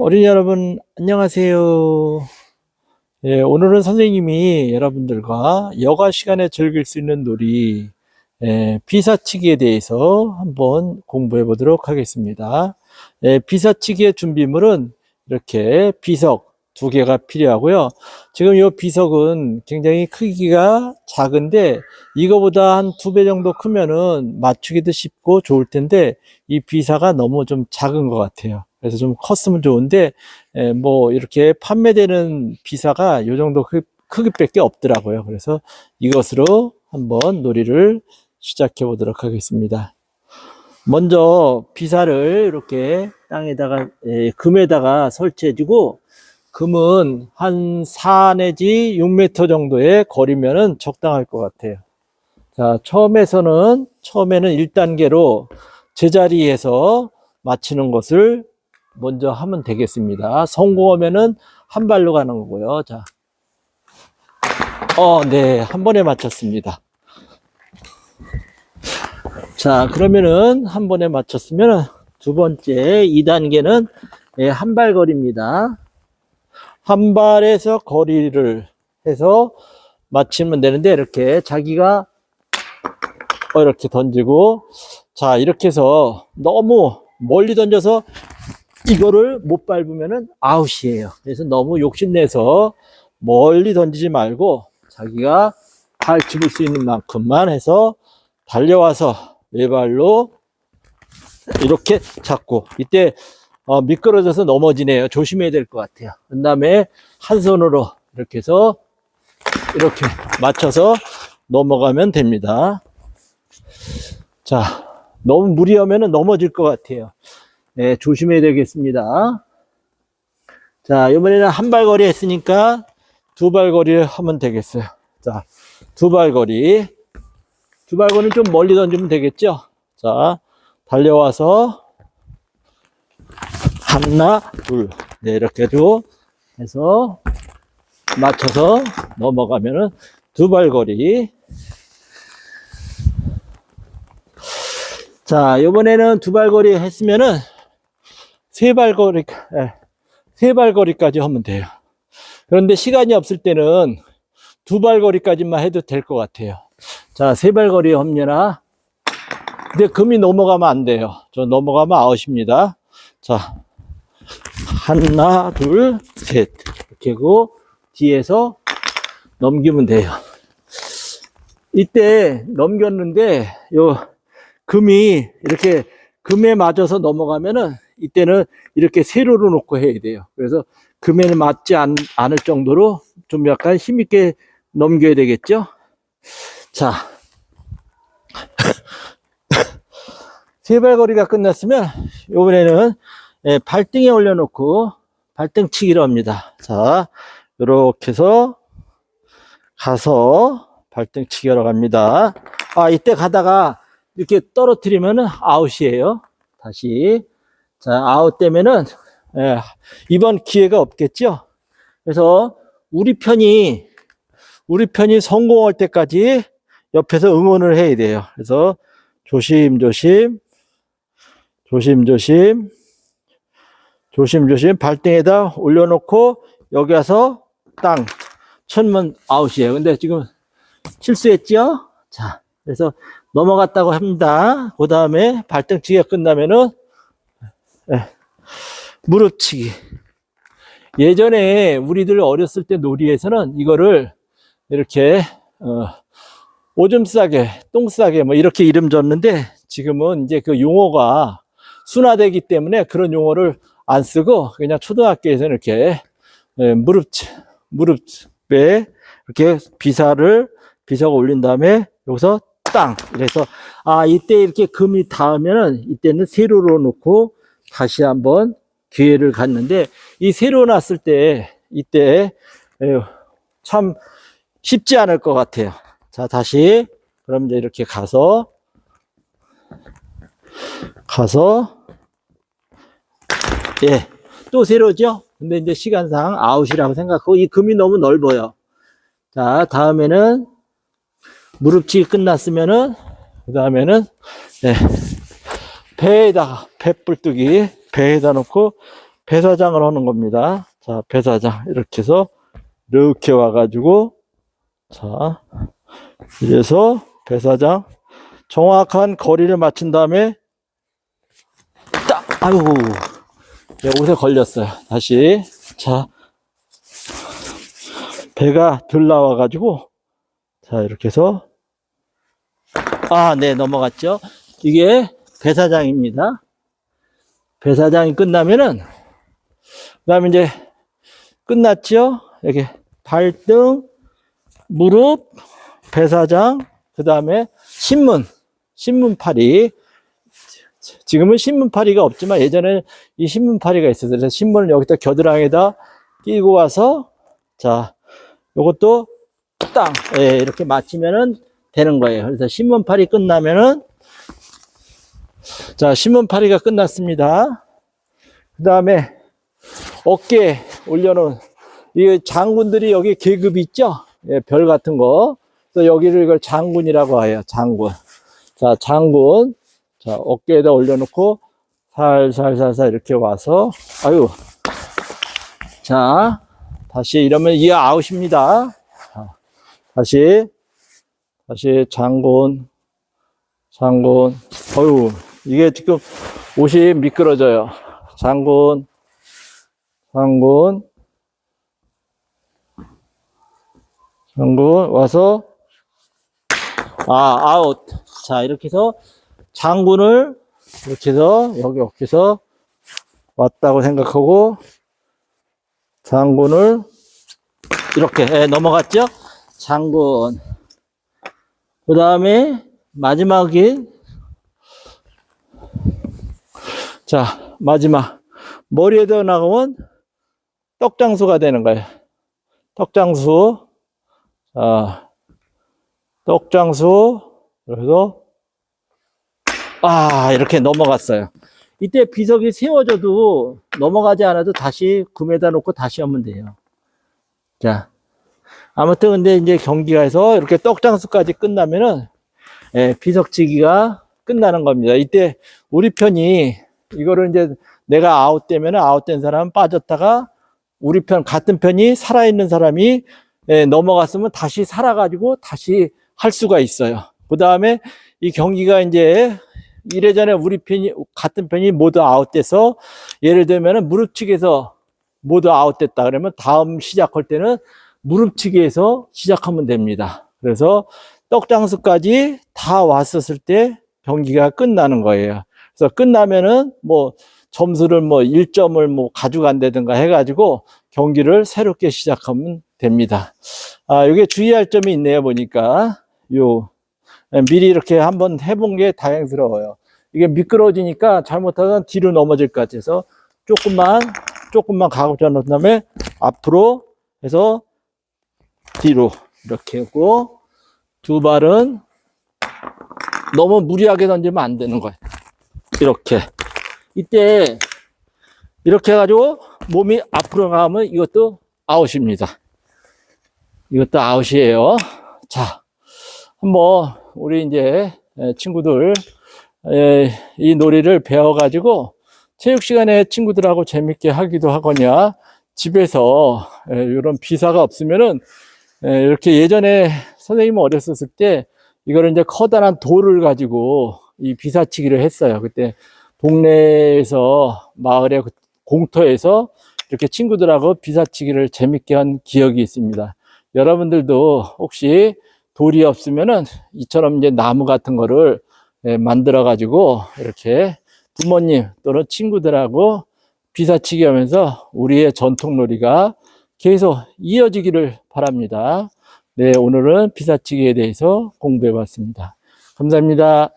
어린이 여러분, 안녕하세요. 예, 오늘은 선생님이 여러분들과 여가 시간에 즐길 수 있는 놀이, 비사치기에 대해서 한번 공부해 보도록 하겠습니다. 비사치기의 준비물은 이렇게 비석 2개가 필요하고요. 지금 이 비석은 굉장히 크기가 작은데 이거보다 한 2배 정도 크면은 맞추기도 쉽고 좋을 텐데 이 비사가 너무 좀 작은 것 같아요. 그래서 좀 컸으면 좋은데 뭐 이렇게 판매되는 비사가 이 정도 크기밖에 없더라고요. 그래서 이것으로 한번 놀이를 시작해 보도록 하겠습니다. 먼저 비사를 이렇게 땅에다가 금에다가 설치해 주고, 금은 한 4 내지 6m 정도의 거리면은 적당할 것 같아요. 자, 처음에는 1단계로 제자리에서 맞히는 것을 먼저 하면 되겠습니다. 성공하면은 한 발로 가는 거고요. 자, 네, 한 번에 맞췄습니다. 자, 그러면은 한 번에 맞췄으면 두 번째 2단계는 한 발 거리입니다. 한 발에서 거리를 해서 맞추면 되는데, 이렇게 자기가 이렇게 던지고, 자, 이렇게 해서 너무 멀리 던져서 이거를 못 밟으면은 아웃이에요. 그래서 너무 욕심내서 멀리 던지지 말고 자기가 밟을 수 있는 만큼만 해서 달려와서 외발로 이렇게 잡고, 이때 미끄러져서 넘어지네요. 조심해야 될 것 같아요. 그 다음에 한 손으로 이렇게 해서 이렇게 맞춰서 넘어가면 됩니다. 자, 너무 무리하면 넘어질 것 같아요. 네, 조심해야 되겠습니다. 자, 이번에는 한 발 거리 했으니까 2발 거리를 하면 되겠어요. 자, 2발 거리. 2발 거리는 좀 멀리 던지면 되겠죠? 자, 달려와서 하나, 둘. 네, 이렇게 해서 맞춰서 넘어가면은 2발 거리. 자, 이번에는 2발 거리 했으면은 3발 거리, 3발 거리까지 하면 돼요. 그런데 시간이 없을 때는 2발 거리까지만 해도 될 것 같아요. 자, 3발 거리 합니다. 근데 금이 넘어가면 안 돼요. 저 넘어가면 아웃입니다. 자, 하나, 둘, 셋. 이렇게 하고 뒤에서 넘기면 돼요. 이때 넘겼는데 요 금이 이렇게 금에 맞아서 넘어가면은 이때는 이렇게 세로로 놓고 해야 돼요. 그래서 금에는 맞지 않을 정도로 좀 약간 힘있게 넘겨야 되겠죠. 자, 3발 거리가 끝났으면 이번에는 발등에 올려놓고 발등치기를 합니다. 자, 이렇게 해서 가서 발등치기하러 갑니다. 이때 가다가 이렇게 떨어뜨리면은 아웃이에요. 다시. 자, 아웃 되면은 이번 기회가 없겠죠. 그래서 우리 편이 성공할 때까지 옆에서 응원을 해야 돼요. 그래서 조심조심 발등에다 올려놓고 여기 와서 땅 쳐면 아웃이에요. 근데 지금 실수했죠? 자, 그래서 넘어갔다고 합니다. 그 다음에 발등치기가 끝나면은 무릎치기. 예전에 우리들 어렸을 때 놀이에서는 이거를 이렇게 오줌 싸개, 똥 싸개 뭐 이렇게 이름 줬는데, 지금은 이제 그 용어가 순화되기 때문에 그런 용어를 안 쓰고 그냥 초등학교에서는 이렇게 무릎에 이렇게 비석을 올린 다음에 여기서 땅. 그래서 이때 이렇게 금이 닿으면은 이때는 세로로 놓고 다시 한번 기회를 갖는데, 이 세로 놨을 때 이때 참 쉽지 않을 것 같아요. 자, 다시 그럼 이제 이렇게 가서 또 세로죠. 근데 이제 시간상 아웃이라고 생각하고, 이 금이 너무 넓어요. 자, 다음에는 무릎치기 끝났으면은 그 다음에는 배에다가 배불뜨기 배에다 놓고 배사장을 하는 겁니다. 자, 배사장. 이렇게 해서, 이렇게 와가지고, 자, 이래서 배사장. 정확한 거리를 맞춘 다음에, 딱! 아유, 옷에 걸렸어요. 다시. 자, 배가 들 나와가지고, 자, 이렇게 해서, 네, 넘어갔죠. 이게 배사장입니다. 배사장이 끝나면은, 그 다음에 이제, 끝났죠? 이렇게, 발등, 무릎, 배사장, 그 다음에 신문파리. 지금은 신문파리가 없지만 예전에 이 신문파리가 있었어요. 그래서 신문을 여기다 겨드랑이에다 끼고 와서, 자, 요것도 땅, 예, 이렇게 맞추면은 되는 거예요. 그래서 신문파리 끝나면은, 자, 신문파리가 끝났습니다. 그 다음에 어깨에 올려놓은, 이 장군들이 여기 계급이 있죠? 예, 별 같은 거. 그래서 여기를 이걸 장군이라고 해요. 장군. 자, 장군. 자, 어깨에다 올려놓고 살살살살 이렇게 와서, 아유. 자, 다시 이러면 이게 아웃입니다. 자, 다시 장군. 어유, 이게 지금 옷이 미끄러져요. 장군. 와서, 아웃. 자, 이렇게 해서 장군을 이렇게 해서 여기 어깨에서 왔다고 생각하고 장군을 이렇게 넘어갔죠? 장군. 그 다음에 마지막이, 자, 마지막 머리에다 나가면 떡장수가 되는 거예요. 떡장수. 자, 떡장수. 그래서 이렇게 넘어갔어요. 이때 비석이 세워져도 넘어가지 않아도 다시 금에다 놓고 다시 하면 돼요. 자, 아무튼 근데 이제 경기가 해서 이렇게 떡장수까지 끝나면은, 예, 비석치기가 끝나는 겁니다. 이때 우리 편이 이거를 이제 내가 아웃되면 아웃된 사람은 빠졌다가 우리 편 같은 편이 살아있는 사람이, 예, 넘어갔으면 다시 살아가지고 다시 할 수가 있어요. 그 다음에 이 경기가 이제 이래전에 우리 편이 같은 편이 모두 아웃돼서, 예를 들면은 무릎치기에서 모두 아웃됐다 그러면 다음 시작할 때는 무릎치기에서 시작하면 됩니다. 그래서 떡장수까지 다 왔었을 때 경기가 끝나는 거예요. 그래서 끝나면은 뭐 점수를 뭐 1점을 뭐 가져간다든가 해가지고 경기를 새롭게 시작하면 됩니다. 이게 주의할 점이 있네요. 보니까 미리 이렇게 한번 해본 게 다행스러워요. 이게 미끄러지니까 잘못하면 뒤로 넘어질 것 같아서 조금만 가고 난 다음에 앞으로 해서 뒤로 이렇게 하고, 두 발은 너무 무리하게 던지면 안 되는 거예요. 이렇게. 이때 이렇게 해가지고 몸이 앞으로 가면 이것도 아웃입니다. 이것도 아웃이에요. 자, 한번 우리 이제 친구들 이 놀이를 배워가지고 체육 시간에 친구들하고 재밌게 하기도 하거나, 집에서 이런 비사가 없으면은 이렇게, 예전에 선생님은 어렸었을 때 이거를 이제 커다란 돌을 가지고 이 비사치기를 했어요. 그때 동네에서, 마을의 공터에서 이렇게 친구들하고 비사치기를 재밌게 한 기억이 있습니다. 여러분들도 혹시 돌이 없으면은 이처럼 이제 나무 같은 거를 만들어 가지고 이렇게 부모님 또는 친구들하고 비사치기 하면서 우리의 전통놀이가 계속 이어지기를 바랍니다. 네, 오늘은 비사치기에 대해서 공부해 봤습니다. 감사합니다.